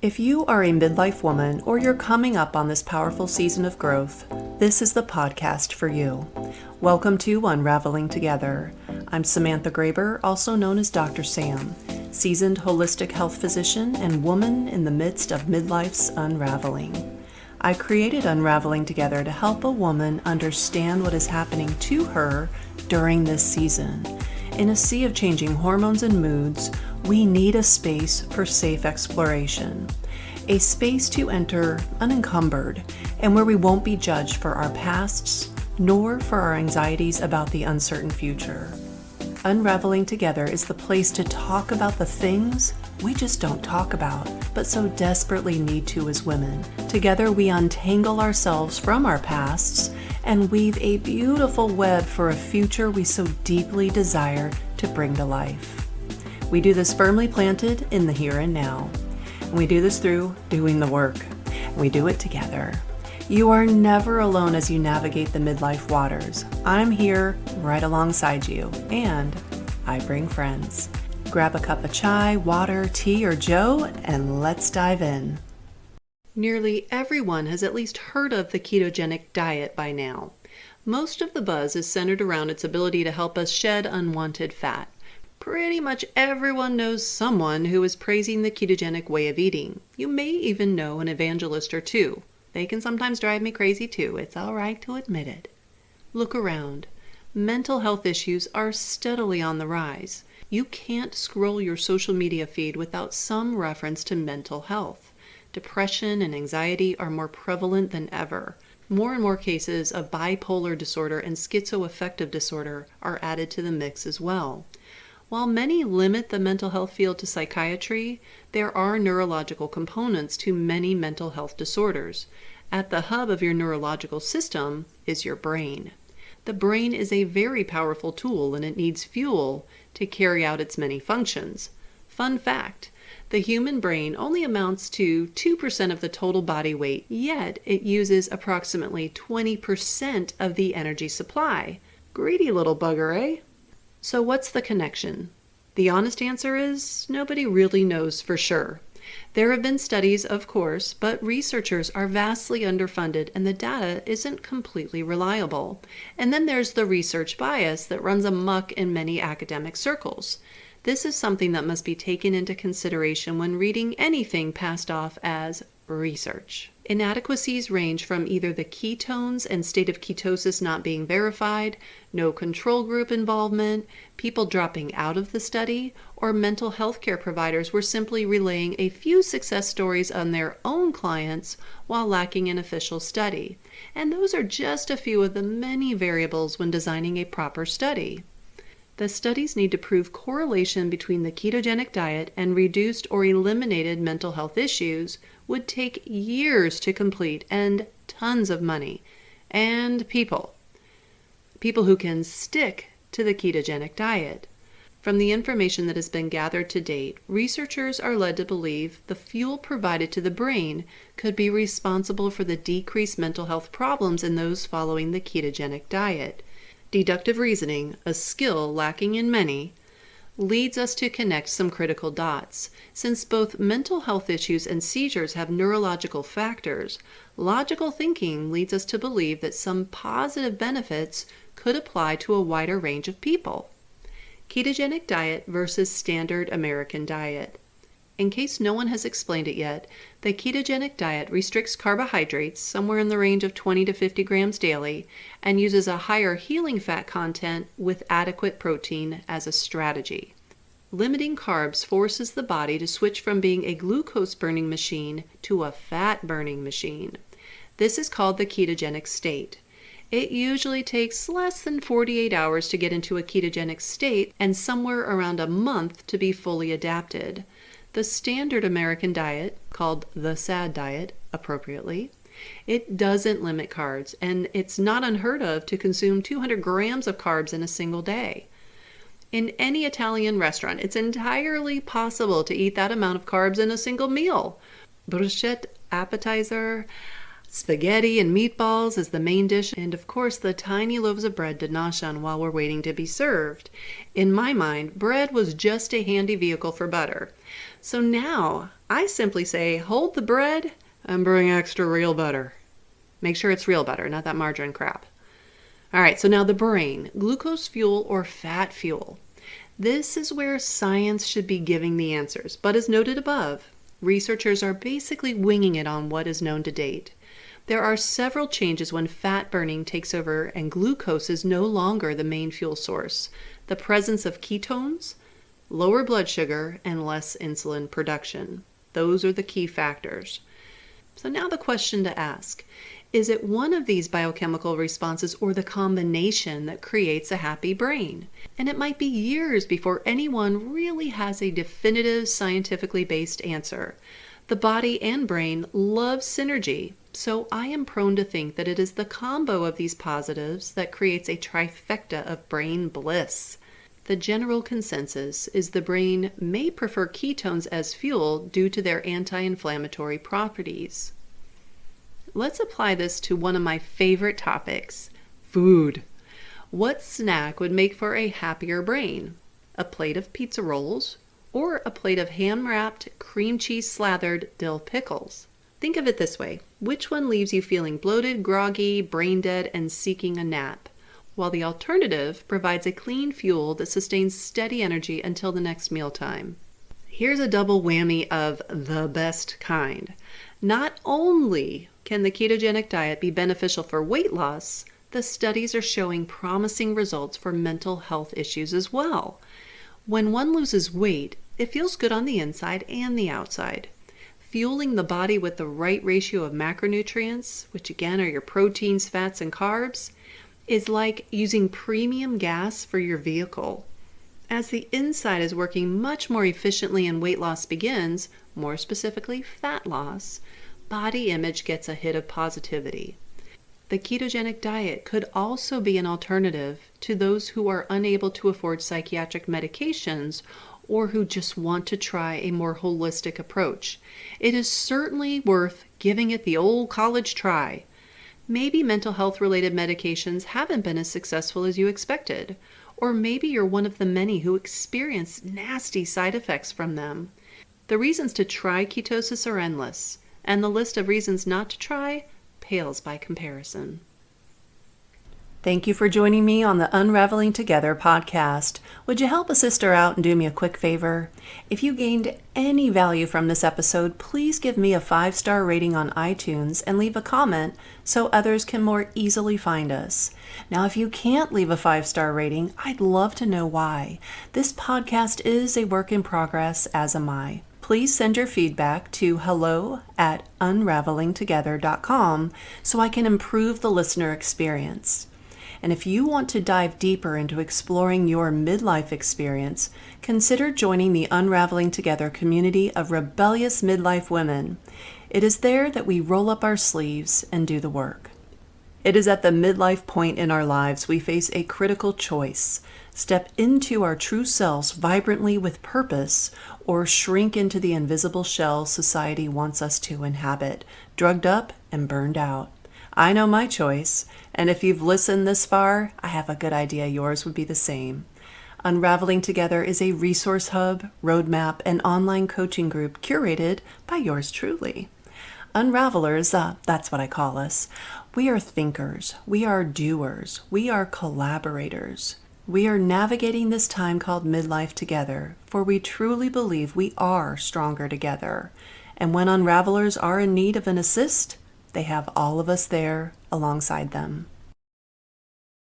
If you are a midlife woman or you're coming up on this powerful season of growth, this is the podcast for you. Welcome to Unraveling Together. I'm Samantha Graber, also known as Dr. Sam, seasoned holistic health physician and woman in the midst of midlife's unraveling. I created Unraveling Together to help a woman understand what is happening to her during this season. In a sea of changing hormones and moods, we need a space for safe exploration, a space to enter unencumbered and where we won't be judged for our pasts nor for our anxieties about the uncertain future. Unraveling Together is the place to talk about the things we just don't talk about, but so desperately need to as women. Together we untangle ourselves from our pasts and weave a beautiful web for a future we so deeply desire to bring to life. We do this firmly planted in the here and now. And we do this through doing the work. And we do it together. You are never alone as you navigate the midlife waters. I'm here right alongside you, and I bring friends. Grab a cup of chai, water, tea, or joe, and let's dive in. Nearly everyone has at least heard of the ketogenic diet by now. Most of the buzz is centered around its ability to help us shed unwanted fat. Pretty much everyone knows someone who is praising the ketogenic way of eating. You may even know an evangelist or two. They can sometimes drive me crazy too. It's all right to admit it. Look around. Mental health issues are steadily on the rise. You can't scroll your social media feed without some reference to mental health. Depression and anxiety are more prevalent than ever. More and more cases of bipolar disorder and schizoaffective disorder are added to the mix as well. While many limit the mental health field to psychiatry, there are neurological components to many mental health disorders. At the hub of your neurological system is your brain. The brain is a very powerful tool and it needs fuel to carry out its many functions. Fun fact, the human brain only amounts to 2% of the total body weight, yet it uses approximately 20% of the energy supply. Greedy little bugger, eh? So what's the connection? The honest answer is nobody really knows for sure. There have been studies, of course, but researchers are vastly underfunded and the data isn't completely reliable. And then there's the research bias that runs amok in many academic circles. This is something that must be taken into consideration when reading anything passed off as research. Inadequacies range from either the ketones and state of ketosis not being verified, no control group involvement, people dropping out of the study, or mental health care providers were simply relaying a few success stories on their own clients while lacking an official study. And those are just a few of the many variables when designing a proper study. The studies need to prove correlation between the ketogenic diet and reduced or eliminated mental health issues would take years to complete and tons of money. And people who can stick to the ketogenic diet. From the information that has been gathered to date, researchers are led to believe the fuel provided to the brain could be responsible for the decreased mental health problems in those following the ketogenic diet. Deductive reasoning, a skill lacking in many, leads us to connect some critical dots. Since both mental health issues and seizures have neurological factors, logical thinking leads us to believe that some positive benefits could apply to a wider range of people. Ketogenic diet versus standard American diet. In case no one has explained it yet, the ketogenic diet restricts carbohydrates somewhere in the range of 20 to 50 grams daily and uses a higher healing fat content with adequate protein as a strategy. Limiting carbs forces the body to switch from being a glucose burning machine to a fat burning machine. This is called the ketogenic state. It usually takes less than 48 hours to get into a ketogenic state and somewhere around a month to be fully adapted. The standard American diet, called the SAD diet appropriately, it doesn't limit carbs, and it's not unheard of to consume 200 grams of carbs in a single day. In any Italian restaurant, it's entirely possible to eat that amount of carbs in a single meal. Bruschetta, appetizer, spaghetti and meatballs is the main dish, and of course the tiny loaves of bread to nosh on while we're waiting to be served. In my mind, bread was just a handy vehicle for butter. So now I simply say, hold the bread and bring extra real butter. Make sure it's real butter, not that margarine crap. All right, so now the brain, glucose fuel or fat fuel. This is where science should be giving the answers, but as noted above, researchers are basically winging it on what is known to date. There are several changes when fat burning takes over and glucose is no longer the main fuel source. The presence of ketones, lower blood sugar, and less insulin production. Those are the key factors. So now the question to ask, is it one of these biochemical responses or the combination that creates a happy brain? And it might be years before anyone really has a definitive scientifically based answer. The body and brain love synergy, so I am prone to think that it is the combo of these positives that creates a trifecta of brain bliss. The general consensus is the brain may prefer ketones as fuel due to their anti-inflammatory properties. Let's apply this to one of my favorite topics, food. What snack would make for a happier brain? A plate of pizza rolls or a plate of ham-wrapped, cream cheese slathered dill pickles? Think of it this way. Which one leaves you feeling bloated, groggy, brain dead, and seeking a nap? While the alternative provides a clean fuel that sustains steady energy until the next mealtime. Here's a double whammy of the best kind. Not only can the ketogenic diet be beneficial for weight loss, the studies are showing promising results for mental health issues as well. When one loses weight, it feels good on the inside and the outside. Fueling the body with the right ratio of macronutrients, which again are your proteins, fats, and carbs, is like using premium gas for your vehicle. As the inside is working much more efficiently and weight loss begins, more specifically fat loss, body image gets a hit of positivity. The ketogenic diet could also be an alternative to those who are unable to afford psychiatric medications or who just want to try a more holistic approach. It is certainly worth giving it the old college try. Maybe mental health related medications haven't been as successful as you expected, or maybe you're one of the many who experience nasty side effects from them. The reasons to try ketosis are endless, and the list of reasons not to try pales by comparison. Thank you for joining me on the Unraveling Together podcast. Would you help a sister out and do me a quick favor? If you gained any value from this episode, please give me a 5-star rating on iTunes and leave a comment so others can more easily find us. Now, if you can't leave a 5-star rating, I'd love to know why. This podcast is a work in progress, as am I. Please send your feedback to hello@unravelingtogether.com so I can improve the listener experience. And if you want to dive deeper into exploring your midlife experience, consider joining the Unraveling Together community of rebellious midlife women. It is there that we roll up our sleeves and do the work. It is at the midlife point in our lives we face a critical choice: step into our true selves vibrantly with purpose, or shrink into the invisible shell society wants us to inhabit, drugged up and burned out. I know my choice, and if you've listened this far, I have a good idea yours would be the same. Unraveling Together is a resource hub, roadmap, and online coaching group curated by yours truly. Unravelers, that's what I call us. We are thinkers, we are doers, we are collaborators. We are navigating this time called midlife together, for we truly believe we are stronger together. And when unravelers are in need of an assist, they have all of us there alongside them.